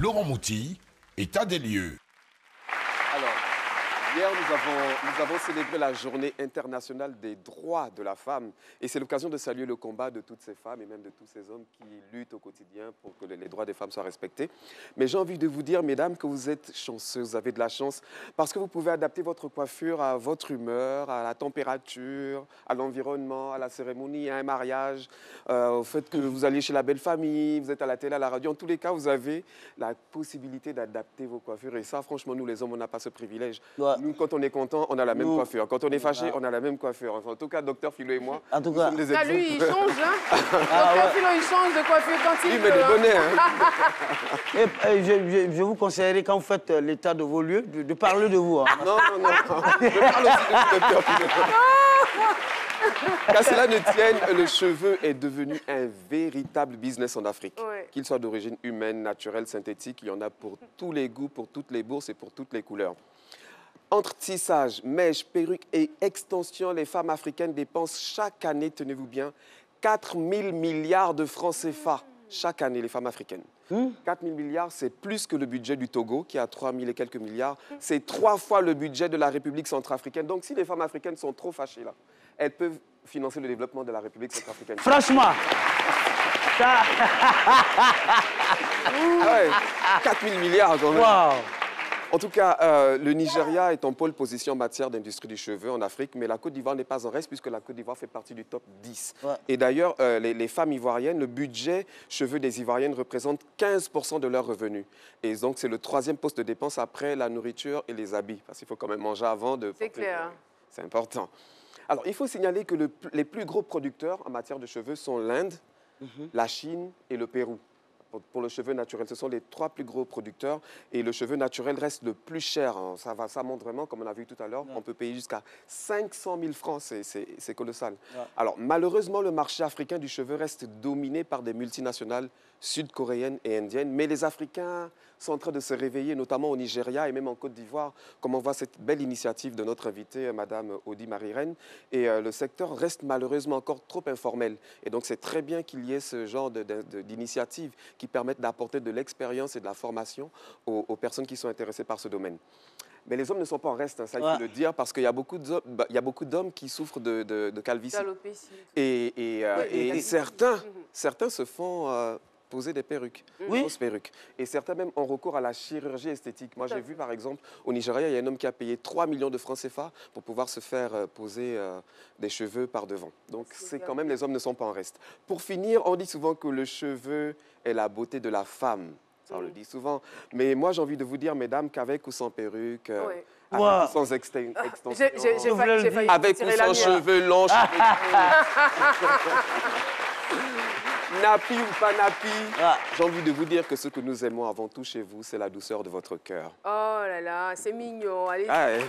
Laurent Mouty, état des lieux. Alors, hier, nous avons célébré la journée internationale des droits de la femme. Et c'est l'occasion de saluer le combat de toutes ces femmes et même de tous ces hommes qui luttent au quotidien pour que les droits des femmes soient respectés. Mais j'ai envie de vous dire, mesdames, que vous êtes chanceuses, vous avez de la chance, parce que vous pouvez adapter votre coiffure à votre humeur, à la température, à l'environnement, à la cérémonie, à un mariage, au fait que vous allez chez la belle famille, vous êtes à la télé, à la radio. En tous les cas, vous avez la possibilité d'adapter vos coiffures. Et ça, franchement, nous, les hommes, on n'a pas ce privilège. Ouais. Nous, quand on est content, on a la même coiffure. Quand on est fâché, on a la même coiffure. Enfin, en tout cas, docteur Philo et moi, en tout cas, des Là, lui, il exemples. change, hein. Docteur Philo, il change de coiffure quand il Oui, veut. mais de hein. bonnet, hein. et je vous conseillerais, quand vous faites l'état de vos lieux, de parler de vous. Hein. Non, non, non. Je parle aussi du docteur Philo. Qu'à cela ne tienne, le cheveu est devenu un véritable business en Afrique. Ouais. Qu'il soit d'origine humaine, naturelle, synthétique, il y en a pour tous les goûts, pour toutes les bourses et pour toutes les couleurs. Entre tissage, mèches, perruques et extensions, les femmes africaines dépensent chaque année, tenez-vous bien, 4 000 milliards de francs CFA. Chaque année, les femmes africaines. 4 000 milliards, c'est plus que le budget du Togo, qui a 3 000 et quelques milliards. C'est 3 fois le budget de la République centrafricaine. Donc, si les femmes africaines sont trop fâchées, là, elles peuvent financer le développement de la République centrafricaine. Franchement, ça... Ah ouais, 4 000 milliards quand même. Wow. En tout cas, le Nigeria est en pôle position en matière d'industrie du cheveu en Afrique, mais la Côte d'Ivoire n'est pas en reste puisque la Côte d'Ivoire fait partie du top 10. Ouais. Et d'ailleurs, les femmes ivoiriennes, le budget cheveux des Ivoiriennes représente 15% de leurs revenus. Et donc, c'est le 3e poste de dépense après la nourriture et les habits. Parce qu'il faut quand même manger avant de... C'est clair. C'est important. Alors, il faut signaler que les plus gros producteurs en matière de cheveux sont l'Inde, la Chine et le Pérou. Pour le cheveu naturel, ce sont les 3 plus gros producteurs et le cheveu naturel reste le plus cher. Hein. Ça monte vraiment, comme on a vu tout à l'heure, on peut payer jusqu'à 500 000 francs, c'est colossal. Ouais. Alors, malheureusement, le marché africain du cheveu reste dominé par des multinationales sud-coréennes et indiennes, mais les Africains sont en train de se réveiller, notamment au Nigeria et même en Côte d'Ivoire, comme on voit cette belle initiative de notre invitée, Madame Audi Marie-Reine. Et le secteur reste malheureusement encore trop informel. Et donc, c'est très bien qu'il y ait ce genre d'initiative qui permettent d'apporter de l'expérience et de la formation aux personnes qui sont intéressées par ce domaine. Mais les hommes ne sont pas en reste, hein, ça il faut le dire, parce qu'il y a beaucoup d'hommes qui souffrent de calvitie. D'alopécie. Et certains se font poser des perruques, fausses perruques. Et certains même ont recours à la chirurgie esthétique. Moi, j'ai vu, par exemple, au Nigeria, il y a un homme qui a payé 3 millions de francs CFA pour pouvoir se faire poser des cheveux par devant. Donc, c'est quand même, les hommes ne sont pas en reste. Pour finir, on dit souvent que le cheveu est la beauté de la femme. Ça, on le dit souvent. Mais moi, j'ai envie de vous dire, mesdames, qu'avec ou sans perruque, avec ou sans extension, J'ai failli avec ou tirer la sans mienne. cheveux longs, nappy ou pas nappy, j'ai envie de vous dire que ce que nous aimons avant tout chez vous, c'est la douceur de votre cœur. Oh là là, c'est mignon. Allez. Ah, ouais.